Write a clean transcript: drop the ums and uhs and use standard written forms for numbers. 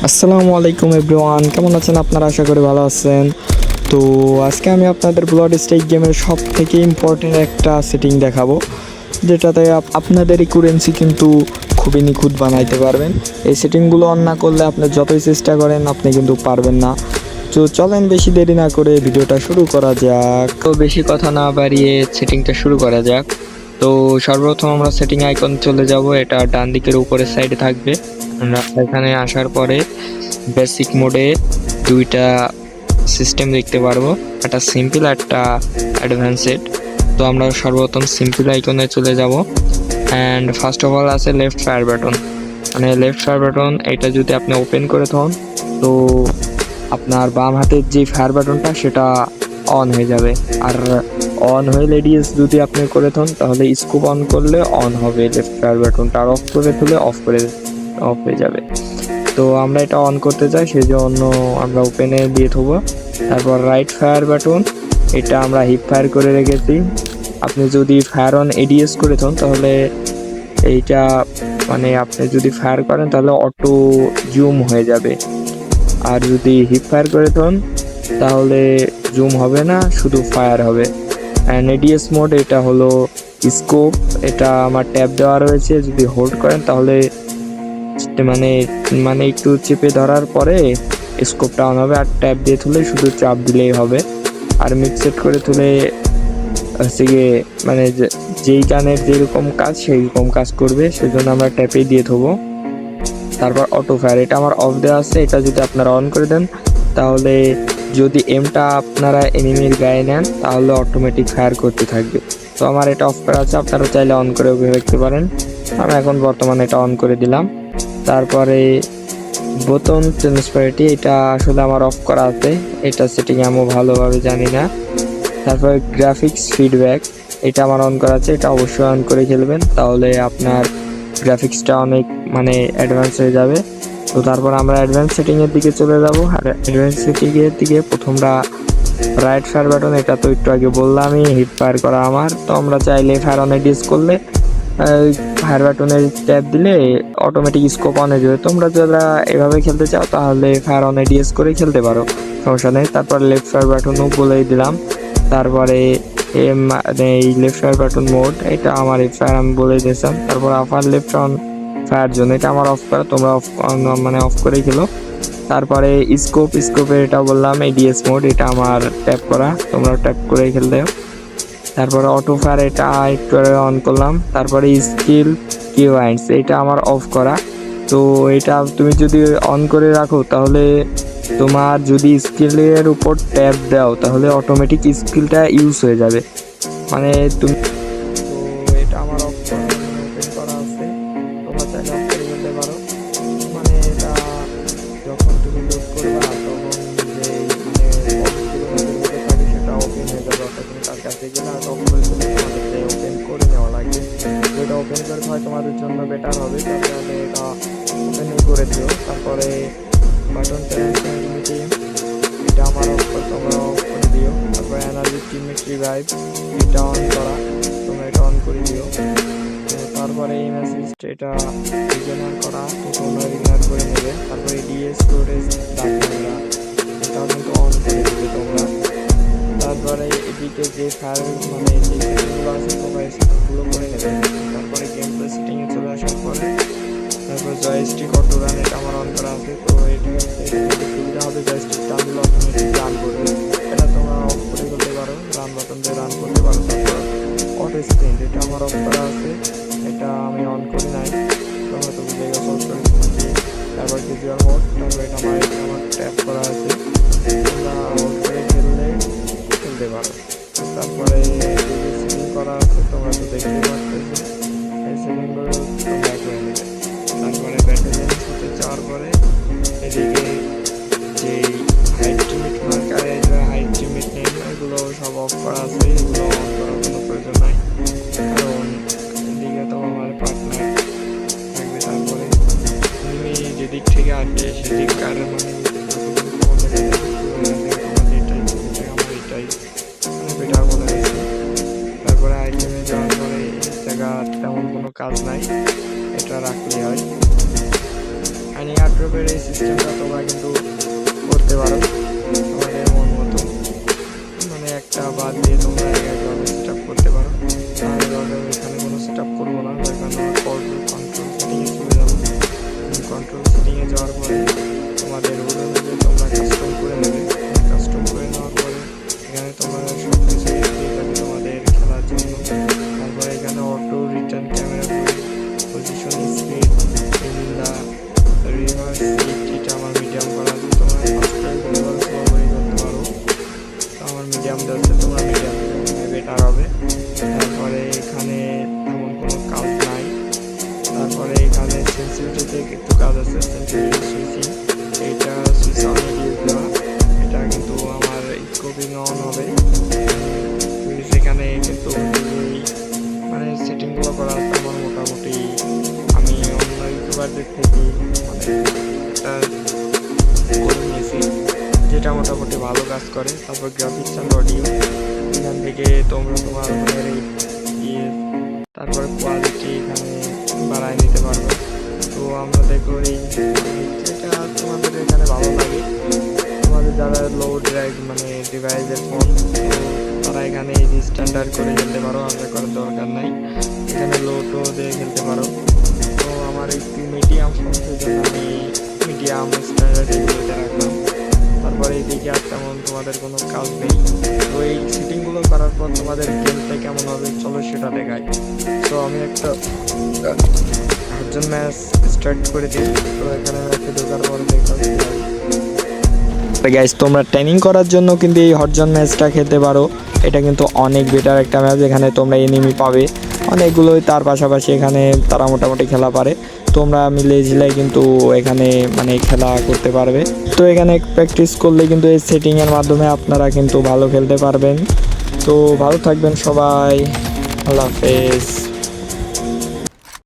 আসসালামু আলাইকুম এভরিওয়ান, কেমন আছেন আপনারা? আশা করি ভালো আছেন। তো আজকে আমি আপনাদের ব্লড স্টেক গেমের সব থেকে ইম্পর্টেন্ট একটা সেটিং দেখাবো, যেটাতে আপনাদের এই কারেন্সি কিন্তু খুবই নিখুঁত বানাইতে পারবেন। এই সেটিংগুলো অন না করলে আপনি যতই চেষ্টা করেন আপনি কিন্তু পারবেন না। তো চলেন বেশি দেরি না করে ভিডিওটা শুরু করা যাক। তো বেশি কথা না বাড়িয়ে সেটিংটা শুরু করা যাক। তো সর্বপ্রথম আমরা সেটিং আইকন চলে যাব, এটা ডান দিকের উপরের সাইডে থাকবে। আমরা এখানে আসার পরে বেসিক মোডে দুইটা সিস্টেম দেখতে পারবো, একটা সিম্পল একটা অ্যাডভান্সড। তো আমরা সর্বপ্রথম সিম্পল আইকনে চলে যাব অ্যান্ড ফার্স্ট অফ অল আছে লেফট ফায়ার বাটন। মানে লেফট ফায়ার বাটন এটা যদি আপনি ওপেন করে থাকেন তো আপনার বাম হাতের যে ফায়ার বাটনটা সেটা অন হয়ে যাবে। আর অন হয়ে লেডিস যদি আপনি করে থাকেন তাহলে স্কোপ অন করলে অন হবে লেফট ফায়ার বাটনটা, আর অফ করে তুলে অফ হয়ে যাবে। তো আমরা এটা অন করতে চাই, সেই জন্য আমরা ওপেনে দিয়ে থবো। তারপর রাইট ফায়ার বাটন, এটা আমরা হিপ ফায়ার করে রেখেছি। আপনি যদি ফায়ার অন এডিএস করে থাকেন তাহলে এইটা মানে আপনি যদি ফায়ার করেন তাহলে অটো জুম হয়ে যাবে, আর যদি হিপ ফায়ার করে থাকেন তাহলে জুম হবে না, শুধু ফায়ার হবে। অ্যান্ড এডিএস মোড এটা হলো স্কোপ, এটা আমার ট্যাব দেওয়া রয়েছে, যদি হোল্ড করেন তাহলে মানে মানে একটু চেপে ধরার পরে স্কোপটা অন হবে, আর ট্যাব দিয়ে তুলে শুধু চাপ দিলেই হবে। আর মিক্স সেট করে তুলে হচ্ছে গিয়ে মানে যেই গানের যেরকম কাজ সেই রকম কাজ করবে, সেজন্য আমরা ট্যাপেই দিয়ে থবো। তারপর অটো ফায়ার, এটা আমার অফ দেওয়া আছে, এটা যদি আপনারা অন করে দেন তাহলে যদি এমটা আপনারা এনিমির গায়ে নেন তাহলে অটোমেটিক ফায়ার করতে থাকবে। তো আমার এটা অফ করা আছে, আপনারা চাইলে অন করে দেখতে পারেন। আমি এখন বর্তমানে এটা অন করে দিলাম। তারপরে বোতাম ট্রান্সপারেন্টি, এটা আসলে আমার অফ করা আছে, এটা সেটিং আমি ভালোভাবে জানি না। তারপরে গ্রাফিক্স ফিডব্যাক, এটা আমার অন করা আছে, এটা অবশ্যই অন করে খেলবেন, তাহলে আপনার গ্রাফিক্সটা অনেক মানে অ্যাডভান্স হয়ে যাবে। তো তারপর আমরা অ্যাডভান্স সেটিংয়ের দিকে চলে যাব। আর অ্যাডভান্স সেটিংয়ের দিকে প্রথমটা রাইট ফায়ার বাটন, এটা তো একটু আগে বললামই হিপ ফায়ার করা আমার। তো আমরা চাইলে ফায়ার অন এডিস করলে ফায়ার বাটনের ট্যাপ দিলে অটোমেটিক স্কোপ অন হয়ে যাবে। তোমরা যারা এভাবে খেলতে চাও তাহলে ফায়ার অন এডিএস করে খেলতে পারো, সমস্যা নেই। তারপর লেফট ফায়ার বাটনও বলেই দিলাম। তারপরে এই লেফট ফায়ার বাটন মোড, এটা আমার ফায়ার আমি বলে দিয়েছিলাম। তারপর আপার লেফট অন ফায়ার জোন, এটা আমার অফ করা, তোমরা অফ মানে অফ করেই খেলো। তারপরে স্কোপের এটা বললাম এডিএস মোড, এটা আমার ট্যাপ করা, তোমরা ট্যাপ করেই খেলতে। তারপরে অটো ফায়ার এটা একটু অন করলাম। তারপরে স্কিল কিওয়াইন্ডস, এটা আমার অফ করা। তো এটা তুমি যদি অন করে রাখো তাহলে তোমার যদি স্কিলের উপর ট্যাপ দাও তাহলে অটোমেটিক স্কিলটা ইউজ হয়ে যাবে, মানে তুমি। তো এটা আমার অফ করা ওপেন করা আছে, তোমরা চাইলে অফ করে ফেলতে পারো। মানে এটা যখন তুমি লুট করবা তখন যে থাকে সেটা ওপেন হয়ে যাবে, অর্থাৎ তুমি তার কাছে গেলে আর অফ করে ফেলে তোমাদেরকে ওপেন করে নেওয়া লাগবে। তো এটা ওপেন করে হয় তোমাদের জন্য বেটার হবে, তাহলে এটা ওপেন করে দিও। তারপরে বাটন ট্রান্সমিটি, এটা আমার অফ করে তোমরা অফ করে দিও। তারপরে এনার্জি টিমমেট রিভাইভ, এটা অন করা, তোমরা এটা অন করে দিও। তো তারপরে এই মেসেজটা এটা রিজেনার করা, তো তোমরা রিজেনার করে নেবে। তারপরে ডিএস স্টোরেজ ডাক ক্যামেরা, এটাও কিন্তু অন করে দেবে তোমরা। তারপরে এদিকে যে ফায়ার মানে যে সেটিংগুলো আছে তোমরা এই সেটিংগুলো করে নেবে। তারপরে গেম প্লে সেটিংয়ে চলে আসার পরে তারপর জয়স্টিক অটো রান, এটা আমার অন করা আছে। তো এটা সুবিধা হবে, জয়স্টিক টান দিলে অটোমেটিক রান করবে, এটা তোমরা অফ করে করতে পারো, রান বাটন দিয়ে রান করতে পারো। তারপর অটো স্প্রিন্ট, এটা আমার অফ করা আছে, এটা আমি অন করি নাই, তোমরা তো বুঝে গেছো অফ করে দিচ্ছি। তারপর ভিজুয়াল মোড, তারপর এটা আমার ট্যাপ করা আছে, তোমরা অফ করে খেলতে পারো। তারপরে সেটিং করা আছে, তোমরা তো দেখতে পাচ্ছ, এই সেটিংগুলো তোমরা করে নেবে। তারপরে ব্যাটালিয়ান হতে যাওয়ার পরে এদিকে যে height limit marker, height limit নেই, এগুলো সব অফ করা আছে, এগুলো অন করার কোনো প্রয়োজন নাই, কারণ এদিকে তো আমার পার্টনার থাকবে। তারপরে তুমি যেদিক থেকে আসবে সেদিককার মানে বেটার মনে হয়েছে। তারপরে আইটেমে যাওয়ার পরে এই জায়গা তেমন কোনো কাজ নাই, এটা রাখলেই হয়। এয়ারড্রপের এই সিস্টেমটা তোমরা কিন্তু করতে পারো তোমাদের মন মতো, মানে একটা বাদ দিয়ে তোমরা এভাবে সেট আপ করতে পারো। আমি এখানে কোনো সেট আপ করবো না, তার কারণে কন্ট্রোল সেটিংয়ে চলে যাবো। কন্ট্রোল সেটিংয়ে যাওয়ার পরে তোমাদের অনুযায়ী তোমরা কাস্টম করে নেবে। কাস্টম করে নেওয়ার পরে এখানে তোমরা সব কিছু পেয়ে যাবে তোমাদের খেলার জন্য। তারপরে এখানে auto return camera position speed in the reverse এটা আমার মিডিয়াম করা আছে, তোমরা করতে পারো। তো আমার মিডিয়াম যাচ্ছে, তোমরা মিডিয়াম বেটার হবে। তারপরে এখানে তেমন কোনো কাজ নাই। তারপরে এখানে সেন্সিটিভিটিতে একটু কাজ আছে, সেন্সিটিভিটি সুইচিং, এইটা সুইচ অনে দিয়ে দেওয়া, এটা কিন্তু আমার স্কোপিং অন হবে। সেখানে কিন্তু মানে সেটিংগুলো করা আছে আমার মোটামুটি, আমি অন্য ইউটিউবারদের থেকে মানে একটা করে নিয়েছি যেটা মোটামুটি ভালো কাজ করে। তারপর গ্রাফিক্স অ্যান্ড অডিও, এখান থেকে তোমরা তোমার মনের তারপরে কোয়ালিটি এখানে বাড়ায় নিতে পারবে। তো আমরা দেখো এই যেটা তোমাদের এখানে ভালো লাগে, তোমাদের যারা লো ড্রাইভ মানে ডিভাইসের ফোন, তো তারা এখানে স্ট্যান্ডার্ড করে খেলতে পারো, আলাদা করার দরকার নাই। এখানে লো টো দিয়ে খেলতে পারো। তো আমার একটু মিডিয়াম ফোন, সেজন্য আমি মিডিয়াম স্ট্যান্ডার্ড এগুলোতে রাখলাম। তারপরে এইদিকে আর তেমন তোমাদের কোনো কাজ নেই। তো এই সেটিংগুলো করার পর তোমাদের গেমটা কেমন হবে চলো সেটা দেখাই। তো আমি একটা ম্যাচ স্টার্ট করে দিই। তো এখানে ম্যাচে ঢোকার পর গাইস তোমরা ট্রেনিং করার জন্য কিন্তু এই হরজন ম্যাচটা খেলতে পারো। এটা কিন্তু অনেক বেটার একটা ম্যাচ, এখানে তোমরা এনিমি পাবে অনেকগুলোই, তার পাশাপাশি এখানে তারা মোটামুটি খেলা পারে। তোমরা মিলে ঝিলাই কিন্তু এখানে মানে খেলা করতে পারবে। তো এখানে প্র্যাকটিস করলে কিন্তু এই সেটিংয়ের মাধ্যমে আপনারা কিন্তু ভালো খেলতে পারবেন। তো ভালো থাকবেন সবাই, আল্লাহ হাফেজ।